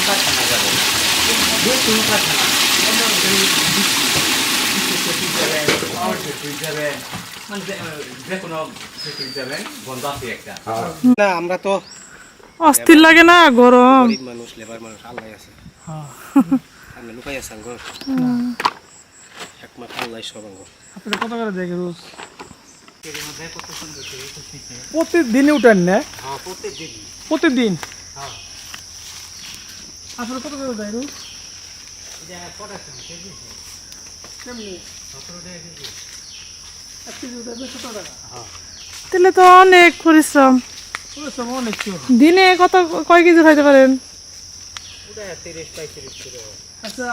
কারখানা যাবে, যে কোনো কারখানা, পাওয়ার ফ্যাক্টরি যাবে, মানে যে কোনো ফ্যাক্টরি যাবে, বন্ধ আছে একটা। না আমরা তো অস্থির লাগে না গরম। গরিব মানুষ, লেবার মানুষ, আল্লাহ আছে। আমরা লুকাই আছেন গো, একমাত্র আল্লাহ সবাঙ্গ। আপনার কত করে দেখে রোজ? প্রতিদিনই উঠেন না? হ্যাঁ, প্রত্যেকদিন। প্রতিদিন হ্যাঁ, আসলে কত করে দেয় রোজ? এটা কটা কেজি? কেমনি? 17 টাকা কেজি। এক কেজি উঠে 17 টাকা। হ্যাঁ, তাহলে তো অনেক পরিশ্রম। পরিশ্রম অনেক ছিল। দিনে কয় কেজি খাইতে পারেন? ওটা 30-35 কিলো। আচ্ছা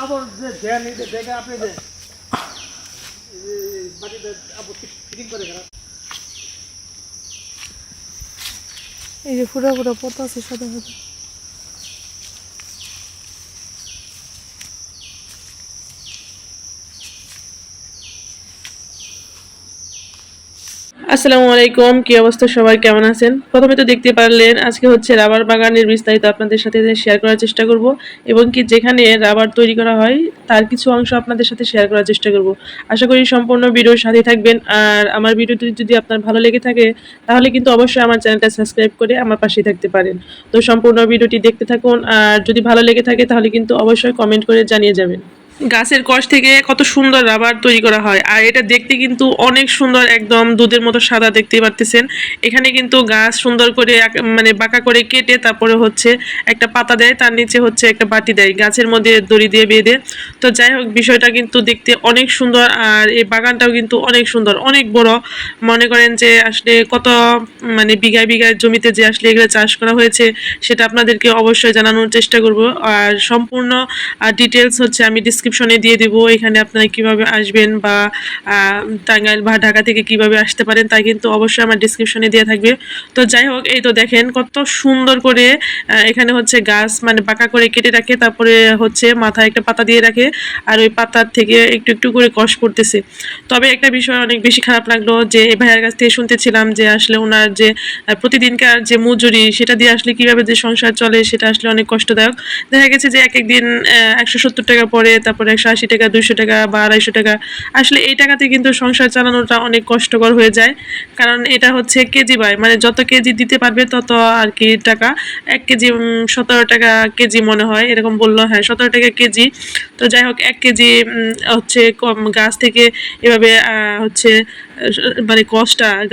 আবার যে দেন এই যে জায়গা আপনি যে বাড়িতে আবার ফিটিং করে গেলাম। এই যে পুরো পুরো পতা আছে সাদা সাদা। আসসালামু আলাইকুম, কি অবস্থা সবাই, কেমন আছেন? প্রথমে তো দেখতে পারলেন আজকে হচ্ছে রাবার বাগানের বিস্তারিত আপনাদের সাথে শেয়ার করার চেষ্টা করব, এবং কি যেখানে রাবার তৈরি করা হয় তার কিছু অংশ আপনাদের সাথে শেয়ার করার চেষ্টা করব। আশা করি সম্পূর্ণ ভিডিওর সাথে থাকবেন। আর আমার ভিডিওটি যদি আপনার ভালো লেগে থাকে তাহলে কিন্তু অবশ্যই আমার চ্যানেলটা সাবস্ক্রাইব করে আমার পাশেই থাকতে পারেন। তো সম্পূর্ণ ভিডিওটি দেখতে থাকুন, আর যদি ভালো লেগে থাকে তাহলে কিন্তু অবশ্যই কমেন্ট করে জানিয়ে যাবেন। গাছের কষ থেকে কত সুন্দর রাবার তৈরি করা হয়, আর এটা দেখতে কিন্তু অনেক সুন্দর, একদম দুধের মতো সাদা, দেখতে পারতেছেন। এখানে কিন্তু গাছ সুন্দর করে মানে বাঁকা করে কেটে তারপরে হচ্ছে একটা পাতা দেয়, তার নিচে হচ্ছে একটা বাটি দেয়, গাছের মধ্যে দড়ি দিয়ে বেঁধে। তো যাই হোক, বিষয়টা কিন্তু দেখতে অনেক সুন্দর, আর এই বাগানটাও কিন্তু অনেক সুন্দর, অনেক বড়। মনে করেন যে আসলে কত মানে বিঘায় বিঘায় জমিতে যে আসলে এগুলো চাষ করা হয়েছে সেটা আপনাদেরকে অবশ্যই জানানোর চেষ্টা করব। আর সম্পূর্ণ ডিটেলস হচ্ছে আমি ডিসক্রিপশনে দিয়ে দেবো। এখানে আপনারা কিভাবে আসবেন বা টাঙ্গাইল বা ঢাকা থেকে কিভাবে আসতে পারেন তা কিন্তু অবশ্যই আমার ডিসক্রিপশনে দেওয়া থাকবে। তো যাই হোক, এই তো দেখেন কত সুন্দর করে এখানে হচ্ছে গাছ মানে বাঁকা করে কেটে রাখে, তারপরে হচ্ছে মাথায় একটা পাতা দিয়ে রাখে, আর ওই পাতার থেকে একটু একটু করে কষ পড়তেছে। তবে একটা বিষয় অনেক বেশি খারাপ লাগলো, যে এই ভাইয়ের কাছ থেকে শুনতেছিলাম যে আসলে ওনার যে প্রতিদিনকার যে মজুরি সেটা দিয়ে আসলে কিভাবে যে সংসার চলে সেটা আসলে অনেক কষ্টদায়ক। দেখা গেছে যে এক একদিন 170 টাকা পরে, তারপরে 180 টাকা, 200 টাকা বা 250 টাকা। আসলে এই টাকাতে কিন্তু সংসার চালানোটা অনেক কষ্টকর হয়ে যায়, কারণ এটা হচ্ছে কেজি বাই, মানে যত কেজি দিতে পারবে তত আর কি টাকা। 1 কেজি 17 টাকা কেজি মনে হয়, এরকম বললো। হ্যাঁ, 17 টাকা কেজি। তো যাই হোক, 1 কেজি হচ্ছে গাছ থেকে এভাবে হচ্ছে মানে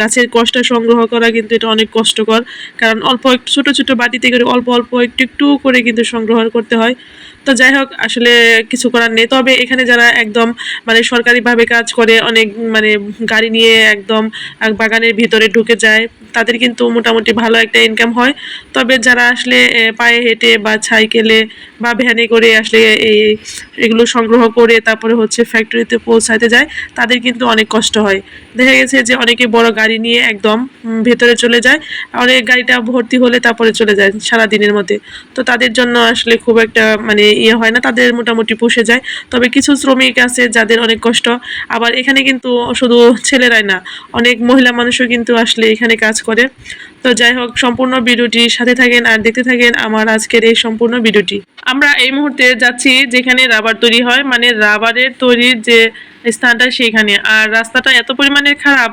গাছের কষটা সংগ্রহ করা কিন্তু এটা অনেক কষ্টকর, কারণ অল্প একটু ছোট ছোট বাটিতে করে অল্প অল্প একটু একটু করে কিন্তু সংগ্রহ করতে হয়। তো যাই হোক, আসলে কিছু করার নেই। তবে এখানে যারা একদম মানে সরকারিভাবে কাজ করে, অনেক মানে গাড়ি নিয়ে একদম বাগানের ভিতরে ঢুকে যায়, তাদের কিন্তু মোটামুটি ভালো একটা ইনকাম হয়। তবে যারা আসলে পায়ে হেঁটে বা সাইকেলে বা ভ্যানে করে আসলে এগুলো সংগ্রহ করে তারপরে হচ্ছে ফ্যাক্টরিতে পৌঁছাতে যায়, তাদের কিন্তু অনেক কষ্ট হয়। দেখা গেছে যে অনেকে বড় গাড়ি নিয়ে একদম ভেতরে চলে যায়, অনেক গাড়িটা ভর্তি হলে তারপরে চলে যায় সারাদিনের মধ্যে। তো তাদের জন্য আসলে খুব একটা মানে হয় না, তাদের মোটামুটি পুষে যায়। তবে কিছু শ্রমিক আছে যাদের অনেক কষ্ট। আবার এখানে কিন্তু শুধু ছেলেরাই না, অনেক মহিলা মানুষও কিন্তু আসলে এখানে কাজ করে। তো যাই হোক, সম্পূর্ণ ভিডিওটির সাথে থাকেন আর দেখতে থাকেন আমার আজকের এই সম্পূর্ণ ভিডিওটি। আমরা এই মুহূর্তে যাচ্ছি যেখানে রাবার তৈরি হয়, মানে রাবারের তৈরির যে স্থানটা সেইখানে। আর রাস্তাটা এত পরিমাণে খারাপ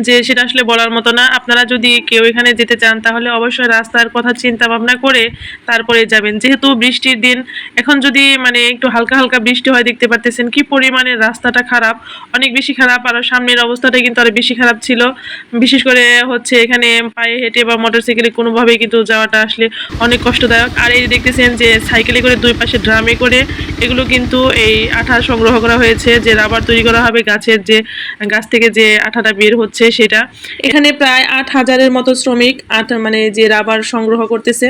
যে সেটা আসলে বলার মতো না। আপনারা যদি কেউ এখানে যেতে চান তাহলে অবশ্যই রাস্তার কথা চিন্তা ভাবনা করে তারপরে যাবেন, যেহেতু বৃষ্টির দিন। এখন যদি মানে একটু হালকা হালকা বৃষ্টি হয়, দেখতে পারতেছেন কি পরিমাণে রাস্তাটা খারাপ, অনেক বেশি খারাপ। আর সামনের অবস্থাটা কিন্তু আরো বেশি খারাপ ছিল, বিশেষ করে হচ্ছে এখানে পায়ে হেঁটে বা মোটরসাইকেলে কোনোভাবেই কিন্তু যাওয়াটা আসলে অনেক কষ্টদায়ক। আর এই দেখতেছেন যে সাইকেলে করে দুই পাশে ড্রামে করে এগুলো কিন্তু এই আঠা সংগ্রহ করা হয়েছে, যে রাবার তৈরি করা হবে, গাছ থেকে যে আঠাটা বের হচ্ছে সেটা। এখানে প্রায় 8,000-এর মতো শ্রমিক মানে যে রাবার সংগ্রহ করতেছে।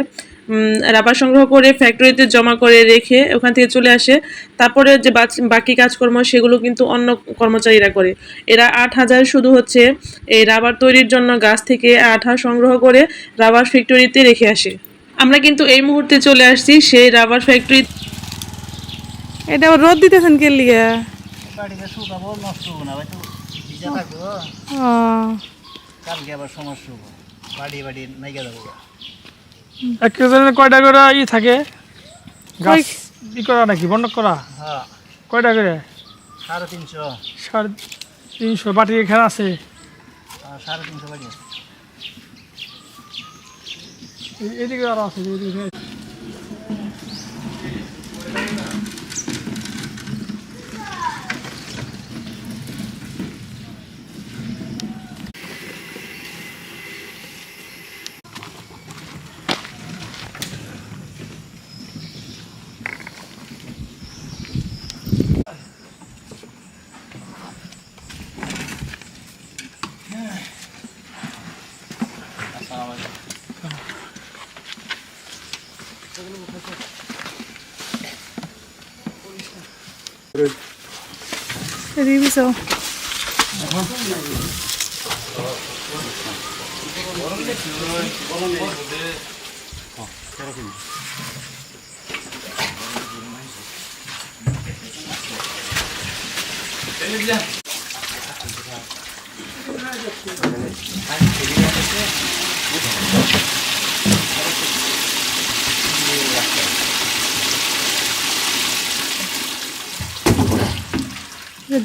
রাবার সংগ্রহ করে ফ্যাক্টরিতে জমা করে রেখে ওখান থেকে চলে আসে। তারপরে যে বাকি কাজকর্ম সেগুলো কিন্তু অন্য কর্মচারীরা করে। এরা 8,000 শুধু হচ্ছে এই রাবার তৈরির জন্য গাছ থেকে আঠা সংগ্রহ করে রাবার ফ্যাক্টরিতে রেখে আসে। আমরা কিন্তু এই মুহূর্তে চলে আসছি সেই রাবার ফ্যাক্টরি। এটা রোদ দিতেছেন কে লিগে? বাড়িতে শুকাবো, নষ্ট হবো না, হয়তো ভিজা থাকবো, ও, কালকে আবার সমস্যা হবো, বাড়ি বাড়ি নাইকা যাবো। এক কেজি কয়টা করে থাকে? গাছ ই করা নাকি বন্ধ করা হ্যাঁ কয়টা করে 350 350 বাটি এখানে আছে 350 বাড়ি এদিকে আরো আছে এদিকে রিভিউ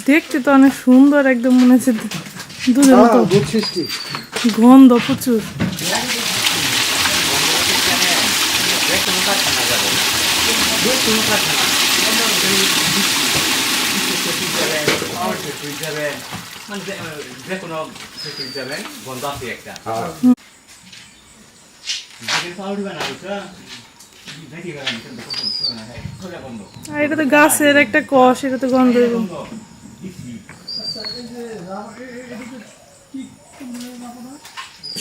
দেখতে তো অনেক সুন্দর, একদম মনে হচ্ছে দুধের মতো দুধ সৃষ্টি গন্ধ প্রচুর। মানে যে কোনো ফ্যাক্টরি যাবেন বন্ধ আছে একটা আর এটা তো গাছের একটা কষ, এটা তো গন্ধ এবং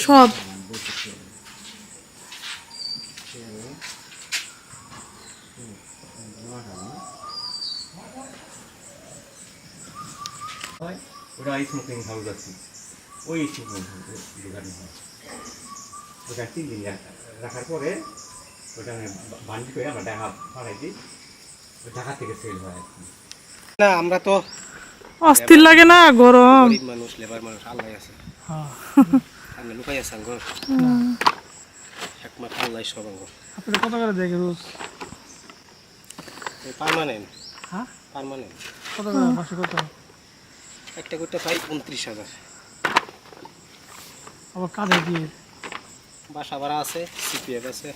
সব ওটা স্মোকিং হাউস আছে, ওই স্মোকিং হাউস দোকানে হয়। ওটা 3 দিন রাখার পরে ওটা বান্ডি করে আমরা ঢাকা পাঠাই দিই, ঢাকা থেকে সেল হয় আর কি। না আমরা তো অস্থির লাগে না, গরম। গরিব মানুষ লেবার মানুষ আল্লাহ আছে আমরা লুকাই আছে ঘর একমাত্র আল্লাহ সব আপনারা কত করে দেখে রোজ পার্মানেন্ট হ্যাঁ পার্মানেন্ট কত করে মাসে কত একটা করতে পাই 29,000 আবার কাজে দিয়ে বাসা ভাড়া আছে সিপিএফ আছে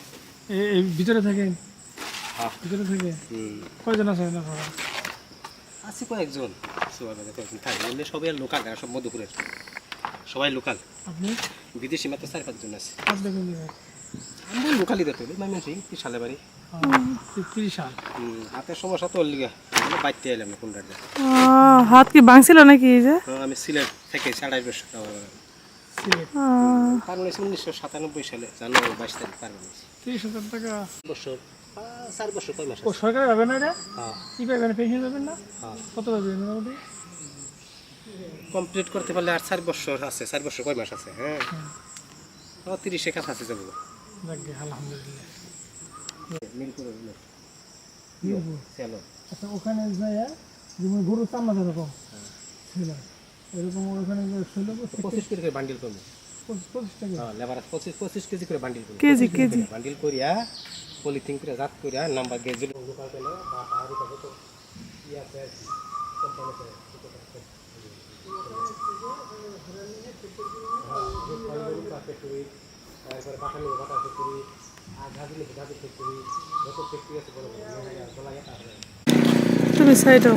এই ভিতরে থাকেন হ্যাঁ ভিতরে থেকে কয়জন আছে আপনারা আছে কয়েকজন সুবাদাতে কয়েকজন থাকে এমনি সবাই লোকাল সব মধুপুরের সবাই লোকাল আপনি বিদেশি মাত্র 4-5 জন আছে কাজ দেখুন দিবেন আমি লোকালই দেখতে মাইমেনসিং কি সালে বাড়ি 30 সাল হাতের সমস্যা তো লিগা বাইতে এলাম না কোনটা হাত কি ভাঙছিল নাকি এই যে? আমি সিলেট থেকে 2.5 বছর সিলেট পারমানেন্ট 1997 সালে জানুয়ারি 22 তারিখ পারমানেন্ট 30,000 টাকা বছর 4 বছর কয় মাস ও সরকার পাবে না এটা হ্যাঁ কি পাবেন পেনশন পাবেন না হ্যাঁ কত পাবেন মোটামুটি কমপ্লিট করতে পারলে আর 4 বছর আছে 4 বছর কয় মাস আছে হ্যাঁ 30 এর কাছে যাব যাক আলহামদুলিল্লাহ মিরপুরে মিরপুর। চলো আচ্ছা ওখানে যায় যেমন গরু চামড়া এরকম ছিল এরকম ওখানে ছিল 25 কেজি করে বান্ডিল করব 25 টাকা হ্যাঁ লেবার 25 কেজি করে বান্ডিল করব কেজি কেজি বান্ডিল করিয়া পলিথিন করে জাত করিয়া নাম্বার গেজেল লোকাল পেলে বা পাহাড়ি পাবে তো ইয়া আছে কোম্পানিতে তারপরে বাটানি বাটা ফ্যাক্টরি আর গাজীপুর গাজী ফ্যাক্টরি যত ফ্যাক্টরি আছে বড় বড় গলা এটা তুমি সাইডও